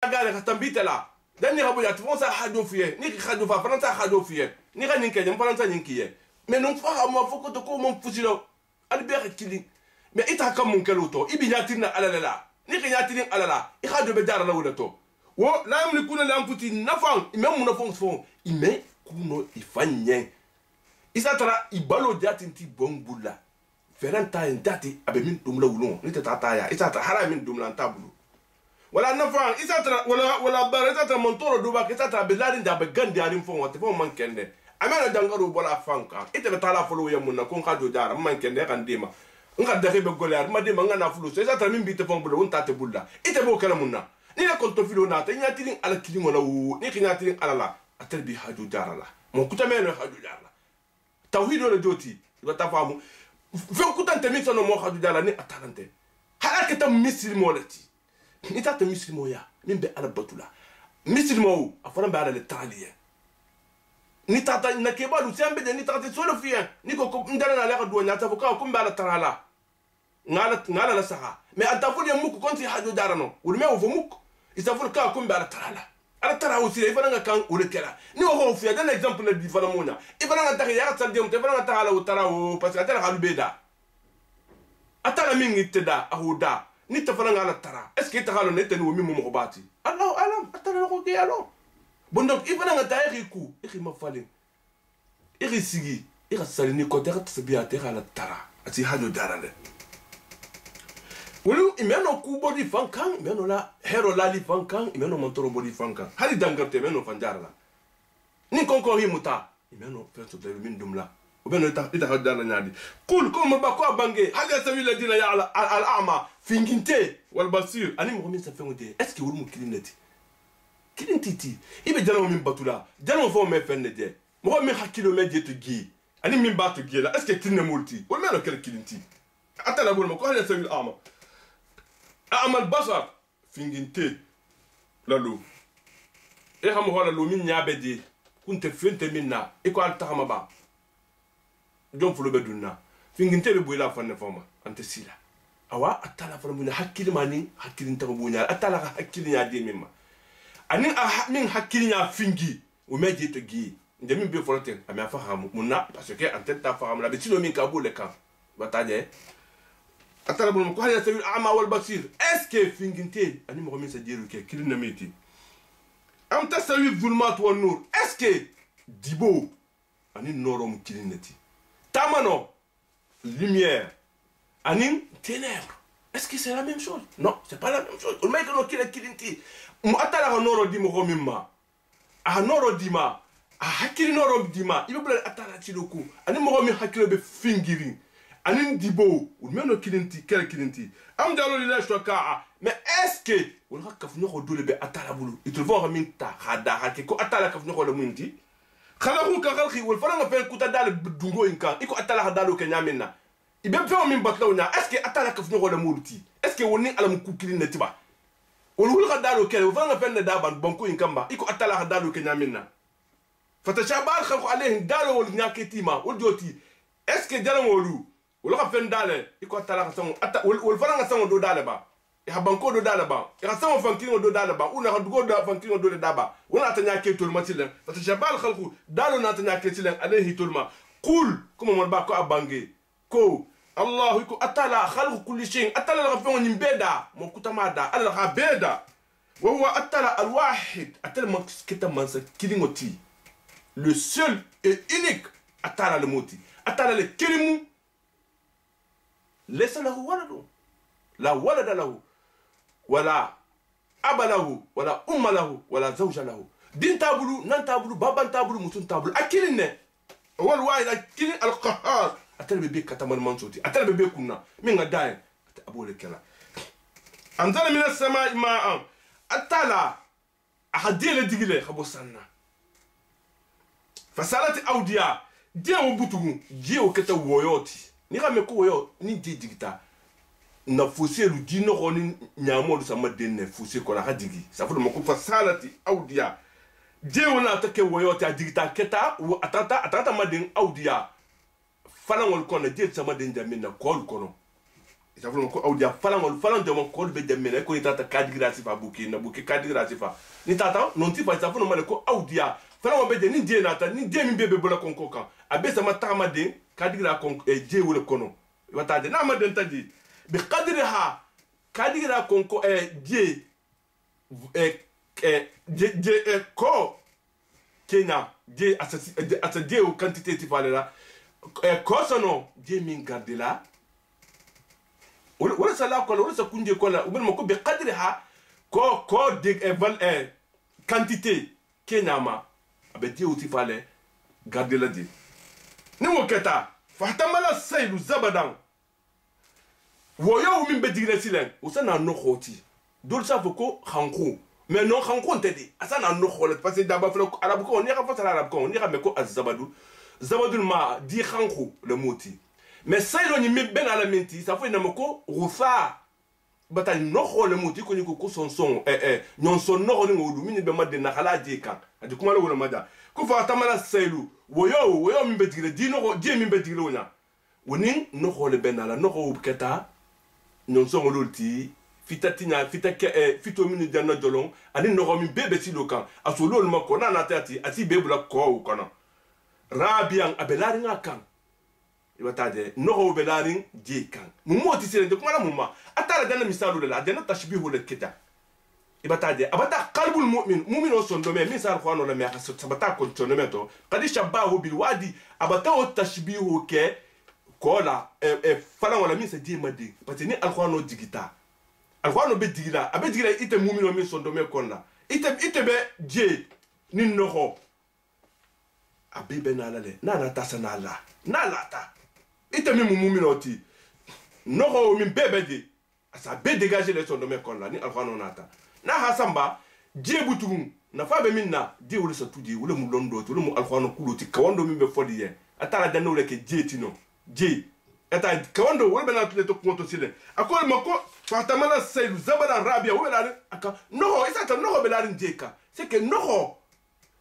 gare ka tambita la dan ni rabu ya tfonsa hajo fiye ni ki hajo fa faransa hajo fiye ni ga ninke jam faransa ninkiye mais non fa ma foko to ko mon fusilo albert kilin mais ita kam mun keluto ibi nyatina alala ni ki nyatin alala I hajo be dara la wudato wo la yamlikuna la amputi nafan même mun fon fon ime kuno ifanye isa tara ibalo jatinti bongbula feranta ndati abe min dumla wulon ni tata ya isa tara hara min dumla tabulu wala nafan isa tara wala bara isa tara montoro duba isa tara belari nda be gandi arim fon wate fon man kende amana dangaro bola fanka ite be tala folo yamuna kon ka do dara man kende kan dima nga daxe be golar ma dima nga na fulu isa tara min bite fon bula won tate bulla ite bo kala munna ni la konto filo na ta nyatirin ala kilin wala wu ni nyatirin ala la atel bi haju dara la mon kutameno haju dara tawhid wala joti wata famu fe kutante mi sono mo haju dara ni atalante halaka tam muslimo lati ni tata muslimo ya min be ala batula muslimo afana be ala le taliye ni tata na kebalu sembe de ni tata solo fiya ni ko ndana na la do nyata ko ko be ala tarala ngala la saha mais atafuli muku konti haju dara no ulme o muku isaful ka ko be ala tarala ala tara aussi il fana kan ule kala ni o fiya dan exemple na di fana mona il fana ta ya ta dem te fana ta ala o tara o parce que atara halu beda atara mingi teda ahuda ni ta fana ala tara est ce que ta halu ne tenu mi mo bati allah alam atara ko ke alo bon donc il fana ta iriku iri ma falen iri sigi iri salini ko ta ta biya ta ala tara ati haju darale wulu imeno ku body fankan imeno la hero lali fankan imeno montoro body fankan hali dangarte imeno fanjarla ni konko himuta imeno feto de min dumla ubeno ita hadana nyadi kul ko ba ko bange hali asawi ladina ya al a'ma finginte wal basir ani mo min sa fengote est ce que wulu kilinati kilintiti ibe jalo min batula jalo fo me fenne de mo min hakilo me je to gi ani min batu gi la est ce que tinne multi wol meno kel kilinti atala bol mo ko hali asawi al a'ma أعمل بصر فينجنتي لالو إيه هم هو لالو من يابدي كنت فينت منا إكو على تهما با جون فلو بدونا فينجنتي بيبويلا فن فما أنت سيلا أوا أتلا فرمونا حكيل ماني حكيل أنت بونا أتلا حكيل يا دي مما أني من حكيل يا فينجي وما جيت جي ndemi be foroten ami afahamu munna parce que antenta fahamu la betilo min kabule kan bataje atala bon ko hali sabil a'ma wal basir est ce que finginte ani mo min sa jeru ke kilina meti am tasawi zulmat wan nur est ce que dibo ani norom kilinati tamano lumière ani ténèbres est ce que c'est la même chose non c'est pas la même chose o mec no kilinti mo atala noro di mo mimma a noro dima a hakili noro dima ibe bla atala tiloku ani mo mi hakilo be fingiri anin dibo ou meno kilinti quel kilinti am dalo lila shwaka mais est-ce que on va kafno ko dole be atala bulu il te voit minta hada hake ko atala kafno ko le munti khalahu ka khalqi wal faranga fe kuta dal dungo inka iko atala dalo ke nyamina ibe fe min batlaw nya est-ce que atala kafno ko le multi est-ce que woni alam ku kilinati ba wal wul dalo ke wal faranga fe da ban banko inkamba iko atala dalo ke nyamina fatashabal khalqu alayhi dalo wal nyaketima wal joti est-ce que jalam wolu wala ka fen dale iko tala ka sango ata wol fana ka sango do dale ba e ha banko do dale ba e ka sango fankingo do dale ba una ka dugo do fankingo do daba wala tanya ke tol matilen fata shabal khalqu dalu na tanya ke tilen alayhi tulma qul kuma mon ba ko abange ko allah ko atala khalqu kulli shay atala ka fen ni beda mo kutamada ala ka beda wa huwa atala al wahid atala man kita man sa kilingoti le seul et unique atala le moti atala le kilimu ليس له ولد لا ولد له ولا أب له ولا أم له ولا زوج له دين تابلو نان تابلو بابا تابلو مسون تابلو أكلنا هو الواحد أكل القهار أتلا ببيك كتمر منصوتي أتلا ببيك كنا من غداين أبو لكلا أنزل من السماء ماء أتلا أحدي لدقيلة خبوسنا فسالت أوديا ديو بوتو ديو كتا ويوتي ni ka meko yo ni digita na fossé lu dino roni nyamo lu sama denne fossé ko la ka digi ça faut mo ko fasalati audia jewo na take woyo ta digita keta wo atata madin audia fala ngol ko na je sama den jamina ko kono ça veut ko audia falan de mon ko be demene ko itata kadigra sifa buki na buki kadigra sifa ni tata non ti fa ça veut mal ko audia falan be de ni die na ta ni die mi bebe bola konko kan abe sama tama de kadigra kon je wala kono wata de na ma den tadi bi qadriha kadigra konko je ko kenya je asa je o quantité ti fa la ko sono je min garde la wala sala ko wala sa kunje ko la ubel mako bi qadriha ko de quantité kenama abe je uti fale garde la di ni mo keta fahtamala saylu zabadan woyo min be digre silen usana no khoti dol sa foko khanko mais non khanko tedi asana no khole parce que d'abord arabe ko on ira fa arabe ko on ira me ko azabadu zabadul ma di khanko le moti mais saylo ni me ben ala menti ça fait namoko rufa bata no khole moti ko ni ko son nyon son no ni ngodu min be madde na khala je kan adi kuma lo mada ko fa tamala saylu woyo min be digre di no je min be digre wona wonin no khole ben ala no ko keta nyon son ngolti fitatinya fitake fito minu janna jolong ani no mi bebe si lokan asolo ma ko na tati ati bebula ko kono rabian abelari ngakan ibataje no belari je kan mumoti sire de kuma na mumma atara dana misalu la dana tashbihu le kita ibataje abata qalbul mu'min o son do me misal khwano la me sabata ko tonometo qadi shabahu bil wadi abata o tashbihu ke kola fala wala mi se di madi parce ni alkhwano digita alkhwano be digila abe digila ite mumino mi son do me konna ite be je ni noho abe be na lale na tasa na la na lata ite mi mumino ti noho mi bebe di asa be dégager les son do me konna ni alkhwano nata na hasamba je butum na fa be minna di wala sa tudi wala mu londo to wala mu alkhwano kuloti kawando mi be fodi ye atara danno le ke je tino je eta kawando wala bana tule to konto sile akol mako fatamala saylu zabara rabia wala aka no isa ta no be larin jeka c'est que no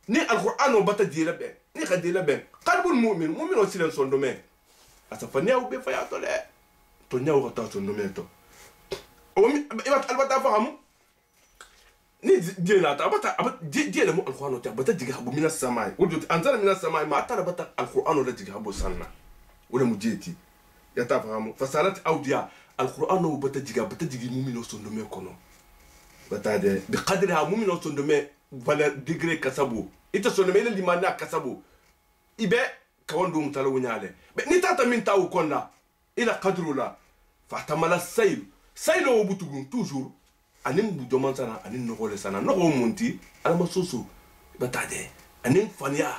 ni alquran bata dira be ni khadila be qalbul mu'min o silen son do me asa fa neew be fa ya to le to neew ta son do me to o mi ibat albata fahamu ni dina ta bata je le mu alquran ta bata diga habu minas samai wujud anzala minas samai ma ta bata alquran la diga habu sanna wala mujeti ya ta fahamu fasalat awdiya alquran bata diga mumino son do me kono bata de bi qadriha mumino son do me valeur degré kasabu ita son me le mana kasabu ibe kawando mutala wunyale be ni tata min taw konna ila qadrula fatamala saylo butugun toujours anim bu joman sana anim no gole sana no go munti ala masoso bata de anim fania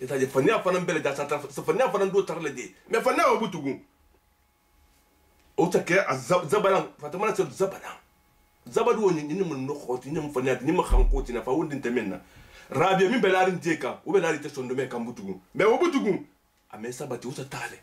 ita de fania fanan bele da sata fania fanan do tarle de mais fania butugun o take zabalan fatamala zabadu woni ni mun no khoti ni mun fania ni ma khankoti na fa wondin temenna rabia min belarin teka o belari te sondo me kambutugun mais o butugun ame sabati o satale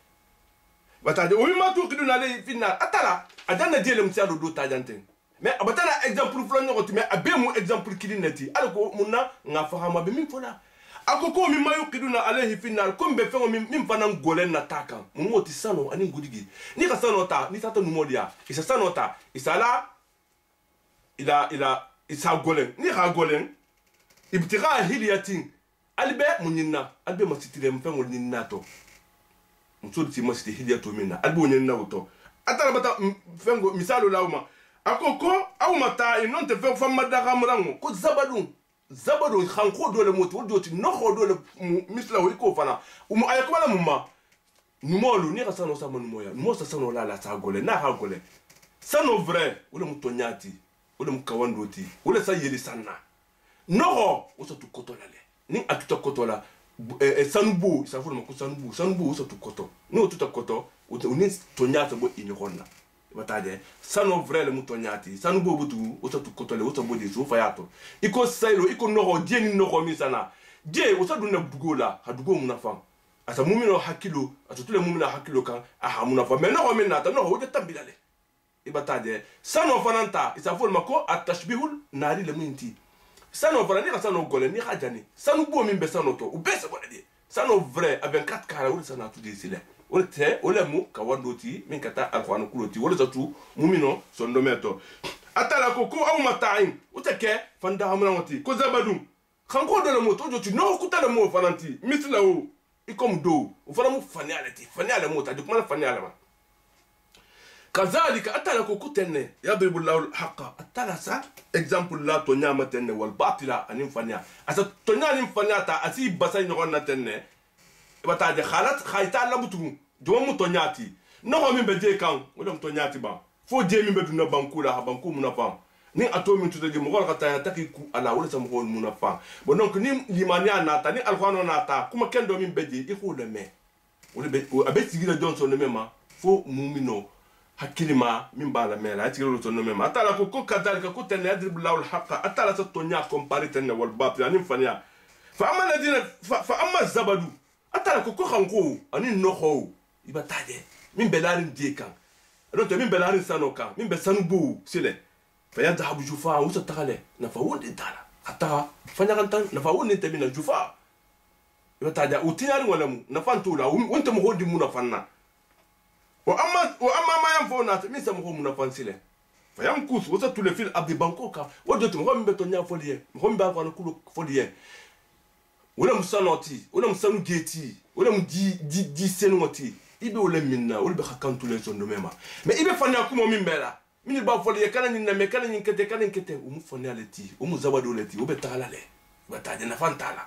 bata de o mi ma to kiduna le final atala adana diele mtiado do tajante mais abatala exemple flo nyoti mais abemu exemple kidinati alko munna nga fahama be min fola akoko mi mayo kiduna alayhi final kombe fengo min fanan golen na taka mumoti sano ani gudigi ni ka sano ta ni tata numodia isa sano ta isala isa golen ni ha golen ibtira hiliyatin albe munina albe masitire mfengo ninna to msudi masiti hiliyato minna albe munina uto atala bata fengo misalo lauma akoko au mata inonte fe fama daga murango ko zabadu khanko dole moto doti no dole misla ho ko fana ayakoma mumma numolu ni kasano sama numoya numo sano la sa gole na ha gole sano vrai wala mutonyati wala mukawandoti wala sayeli sanna no osa tu kotolale ni atuta kotola sanubu sa fulu mako sanubu osa tu koto no tuta koto uni tonyata bo inyona bataje sano vrai le mutonyati sanubu butu osa tu kotole osa bodi so fayato iko saylo iko no jeni no misana je osa dunna dugola hadugo munafa asa mumino hakilo atutule mumina hakilo kan aha munafa mais no minata no o de tambilale ibataje sano fananta isa fulu mako atashbihul nari le minti sano fana ni ka sano gole ni khajani sano bo min be sano to u be se bonadi sano vrai avec 4 kara ou sano tout desile wala te wala mu ka wandoti min kata alquran kuloti wala zatu mumino sondo meto atala ko ko aw mata'in utake fanda hamna wati ko zabadum khanko do le mo to joti no kuta le mo fananti misla o ikom do o fana mu fanialati faniala mo ta de kuma faniala ma kazalika atala ko kutenne yadribu Allahu al-haqqa atala sa example la to nyama tenne wal batila anim fania asa to nyama fania ta asi basay no na tenne bata de khalat khayta la butu do mu to nyati no mi be je kan wala mu to nyati ba fo je mi be duna banku la banku mu na fam ni ato mi tude mo gol kata ta ki ku ala wala sam ko mu na fam bon donc ni limani anata ni alquran anata kuma ken do mi be je il faut le mais wala be abe sigila johnson le même fo mumino hakilima min bala mela atigiro to no mema atala ko kadalika ko tan yadribu Allahu al-haqqa atala sa tonya compariten wal batil anim fania fa amma ladina fa amma zabadu atala ko khanko ani no kho ibataje min belarin je kan ron to min belarin sano kan min be sanu bu sile fa yadhabu jufa usa tagale na fa wonde tala hatta fanya kan tan na fa wonde tabina jufa ibataje utinyari wala mu na fantula wonte mo hodi mu na fanna وأما ما ينفع الناس مين سموه منافسين فيمكث وستول في الأرض بانكوكا ودوت مهم بتونيا فوليه مهم بانكونا كلو فوليه ولا مسانوتي ولا مسانو جيتي ولا مدي سنوتي إبي ولا منا ولا بخكان تولي سندو مما ما إبي فنيا كومو مين بلا مين الباب فوليه كان نينامي كان نينكتة كان نينكتة ومفنيا لتي ومزودو لتي وبتعالى له بتعالى نفان تعالى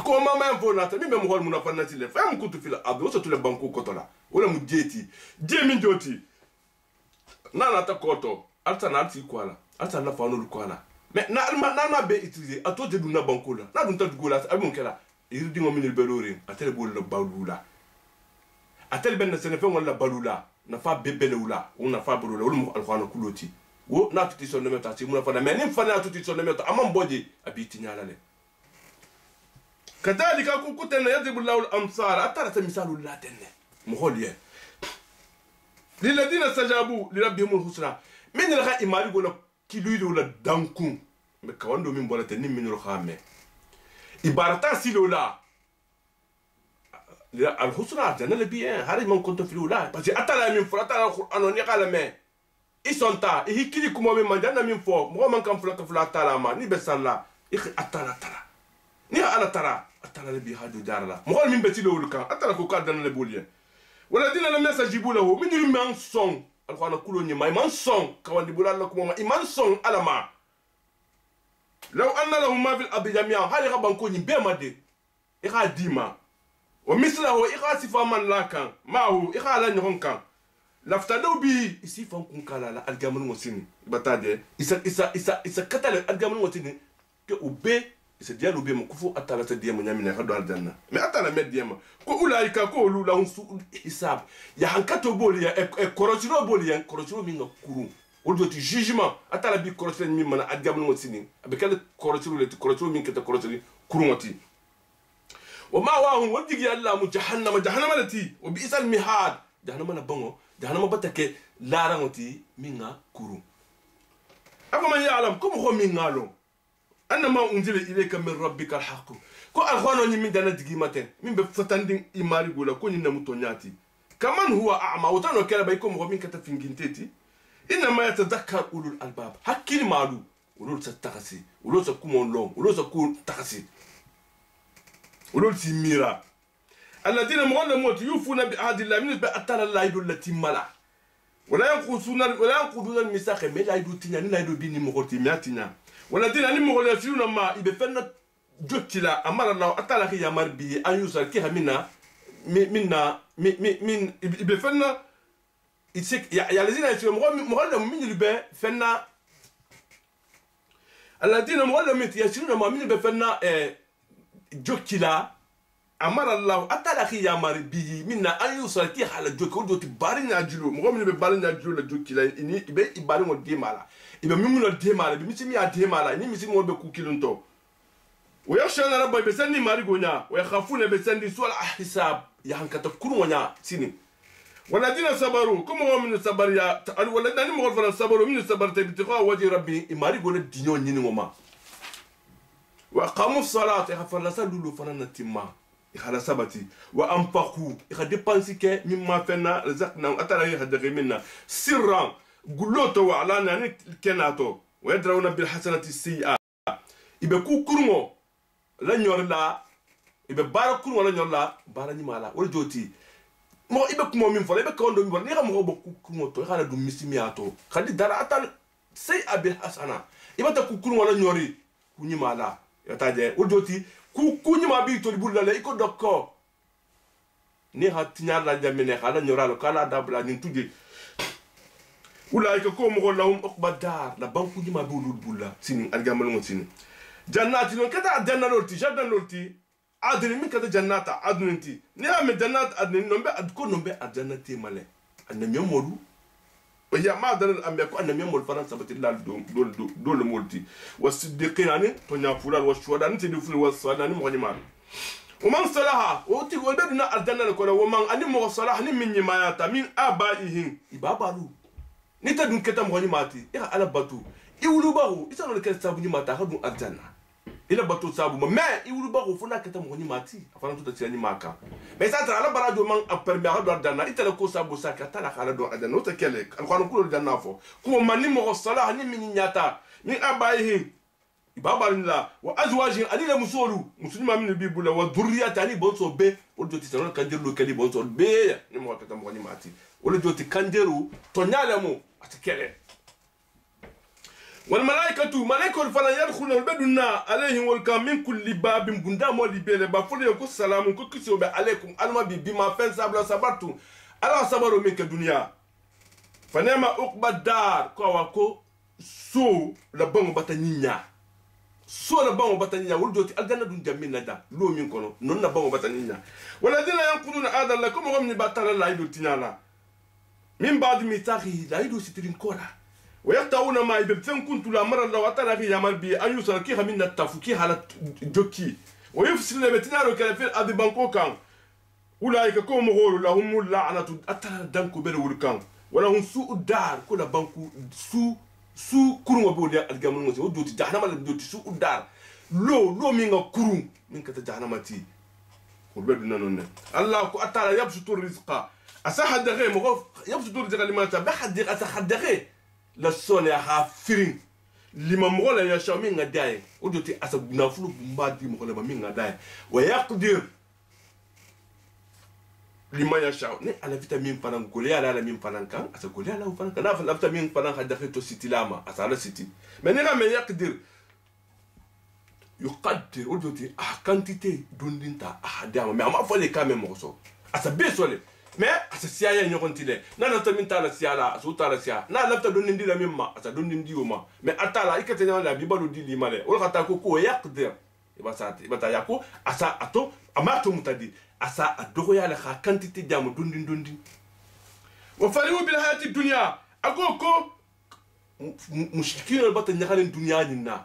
ko mama en fo nata mi be mo hol mu na fanati le fa mu kutu fila adu so tule banku kotola wala mu jeti je min joti na na ta koto alta na alti kwala alta na fa no kwala mais na be utiliser ato de duna banku la na dun ta dugola abun kala irdi ngo min belori atel bol la balula atel ben na sene fe wala balula na fa bebele wala o na fa balula wala mu alkhana kuloti wo na tuti so no meta ti mu na fa na mais ni fa na tuti so no meta amam boje abiti nyala le كذلك كنت يضرب الله الأمثال أترى مثال لا تنه مخوليه للذين استجابوا لربهم الحسنى من الغاء إماري ولا كيلو ولا دانكم مكواندو من بولا تنين من الخامة إبارتا سيلولا الحسنى جانا لبيان هاري من كنت في الأولى بس أترى من فرطة القرآن يقال ما إسانتا إيه كيلي كم من جانا من فوق مو من كان فلك فلات ما نبسان لا إيه أترى ni ala tara atala le bi haju darala mo min beti lo wulkan atala ko kadana le boliye wala dina la message bulahu min yum man son alquran kulo ni may man son kawandi bulalla ko ma iman son alama law anna lahum ma fil ardi jami'an hali gaban ko ni be made ika dima wa mislahu ika sifa man lakan ma'hu ika la nyon kan laftadu bi isifan kun kala la algamun wasini bataje isa katale algamun wasini ke ube c'est dia lobe mo kufu atala se dia mo nyamina ka do aljanna mais atala med dia ko ulaika ko lu la su hisab ya hankato boli ya e korosiro boli ya korosiro mi ngakuru o do ti jugement atala bi korosiro mi mana adgam no sinin abekal korosiro le korosiro mi kete korosiro kurumati wa ma wa hum wajigi allah mu jahannama lati wa bi isal mihad jahannama na bango jahannama batake larangoti mi ngakuru ako man ya'lam kum ho mi ngalo أنما أنزل إليك من ربك الحق كو أخوانو من دانا دقيمتين من بفتندين إماري قولا كوني نمتونياتي كمان هو أعمى وتانو كلا بيكم ومين كتفين جنتيتي إنما يتذكر أولو الألباب حكي مالو ولول ستغسي ولول سكومون لون ولول سكون تغسي ولول سميرا الذين مغلى موت يوفون بعهد الله من بأتال الله يدو التي ملا ولا ينقضون الميثاق ما لا يدو تنيا لا يدو بيني مغوتي مياتينا والذين أنهم يفعلون ما يبفن جوتلا أمر الله أتلاقي يا مربي أن يوصل كها منا يبفن يا الذين يسيرون مغلم من يبى فنا الذين مغلم يسيرون ما من يبفن جوتلا أمر الله أتلاقي يا مربي منا أن يوصل كها على جوت بارين أجلو مغلم يبى بارين أجلو جوتلا إني يبى بارين وديمالا ibe mimuno demala bi mitimi ya demala ni mitimi wobe kukilunto ويخشون ربهم بسني مارغونا ويخافون بسني سوء الحساب يهنكت كرونا سني والذين صبروا كم هو من الصبر يا والذين مغفرا صبروا من الصبر تبتغاء وجه ربي مارغونا دينون نينوما وأقاموا الصلاة يغفر لسا لولو فنان تما ikhala sabati wa anfaqu ikha dépense ke mimma fenna razaqna atala yahdaghi minna sirran guloto wa alana ni kenato wa yadrawna bil hasanati sayyi'a ibe ku kurmo la nyorla ibe bara kurmo la nyorla bara ni mala wol joti mo ibe kumo min fola ibe kondo mi ni xam ko ku kurmo to xala dum misimiato khadi dara atal sayyi'a bil hasana ibe ta ku kurmo la nyori ku ni mala yataje wol joti ku ni ma bi to bulla la iko dokko ni hatinya la jamene xala nyoralo kala dabla ni tudje ulaika ko mo lahum uqbadar la banku ni ma bi ulul bulla sini algamal mo sini jannati non kata janna lorti jardin lorti adni min kata jannata adninti ni am jannat adni nombe ad ko nombe jannati male annami modu wa ya ma dal am ko annami mod faran sabati lal do le molti wasiddiqina to nya fulal wa shuhada ni ti ful wa salani mo ni ma ومن صلاها وتي ودنا الجنه كولا ومن اني مو صلاح ني من يماياتا من ابائهم يبابالو نتا دون كتا مغني ماتي يا على باتو يولو باغو يسالو لك سابو ني ماتا خدو الجنه الى باتو سابو ما يولو باغو فنا كتا مغني ماتي افان تو تسيني ماكا مي ساتر على برادو من ابرمي خدو الجنه يتلا كو سابو ساكا تلا خالا دو الجنه وتكلك القران كله الجنه فو كو من مو صلاح ني من نياتا من ابائهم ibabarilla wa azwajin alila musolu musulima min bibula wa dhurriyati ali bonso be o joti sanon kanjeru kali bonso be ni mo kata mo ni mati o joti kanjeru to nyale mo atikele wal malaikatu malaikatu fala yadkhuluna badunna alayhim wal kam min kulli babin bunda mo libele ba fulu ko salamun ko kiso be alaykum alma bi bima fen sabla sabartu ala sabaru min ka dunya fanema uqbadar ko wa ko so la bango bataninya so la bango bataninya wul joti aljanna dun jammin nada lo min kono non na bango bataninya waladina yanquduna adal lakum ghamni batala la idu tinala min ba'd mitaqi la idu sitrin kola wa yaqtauna ma ibtan kuntu la mara la watala fi yamal bi an yusra ki khamin tafuki halat jokki wa yufsil betinaro kala fil adi banko kan ulaika kum ghulu lahum la'natu atala danku bel wulkan wala hum su'ud dar kula banku su kurun wa bodi algamul ngosi o doti jahanama la doti su udar lo mi nga kurun min kata jahanama ti ko bedu nanon allah ko atala yabsutu rizqa asahad ghe mo yabsutu rizqa liman ta bahad asahad ghe la sone ha firin lima mo la ya shami nga dai o doti asabuna fulu mbadi mo la mi nga dai wa yaqdir lima ya shaw ne ala vitamin fanan gole ala la min fanan kan asa gole ala fanan kan ala vitamin fanan hada to city lama asa la city mais ne me yaqdir yuqaddir odoti quantité dondinta dama mais ama fole quand même so asa be sole mais asa siya nyokontile na la tamin ta la siya la so ta la siya na la ta dondindi la mimma asa dondindi o ma mais atala ikate na la bibalu di limale o khata ko yaqdir ibasati ibata yako asa ato amato mutadi asa adogo ya la quantité jamu dondin wa farihu bil hayati dunya agoko mushkilin albata nyakalen dunya nyina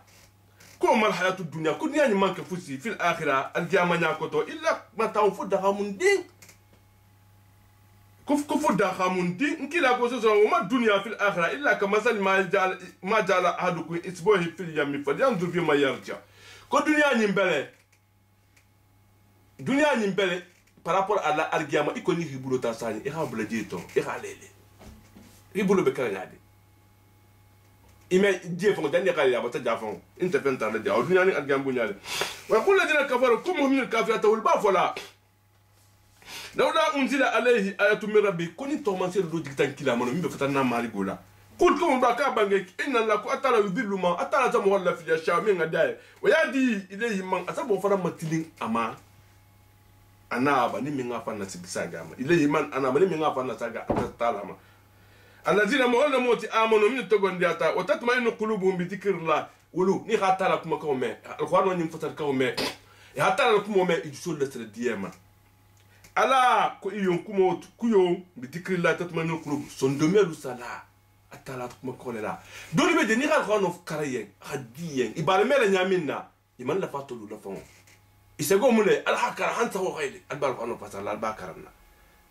ko mal hayatu dunya ko dunya ni manke fusi fil akhirah al jama nyakoto illa ma tawfu da hamundi kufu da hamundi nkila ko so ma dunya fil akhirah illa kama sal ma jala ahadukum isbuhi fil yami falyanzur fi ma yarja ko dunya ni mbele par rapport à la argiama ikoni hibulo tasani e ha bula jeto e ha lele hibulo be kanyade ime je fon dande kala ya bata jafon inte fenta la dia dunya ni argiam bunyale wa qul ladina kafaru kum min al-kafirata wal bafala lawla unzila alayhi ayatu min rabbi koni to man sel do jiktan kila mano mbe fatana mali gola qul kum ba ka bange inna la ku atala yudillu ma atala tam wala fi yasha min ngadaye wa yadi ilayhi man asabo fara matilin ama anaba ni minga fanna sigisaga ma ilayhi man anaba ni minga fanna saga atalama alladhina mawla moti amanu min togondiyata wa tatma'innu qulubuhum bi dhikrillah wulu ni khatala kuma ko me alquran ni fatar ko me ya hatala kuma me ijusul la sradiyama ala ko iyon kuma kuyo bi dhikrillah tatma'innu qulub sondomelu sala atala kuma ko la dole be de ni alquran of karayen hadiyen ibale mele nyaminna iman la fatulu la fon isago mule alhakara hanta ho khayli albal qano fasal albakarna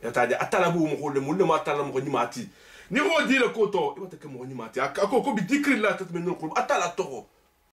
yataja atalabu mo khole mulle ma atala mo nyimati ni ho dile ko to ibata ke mo nyimati akko ko bi dhikrillah tatminu alqulub atala to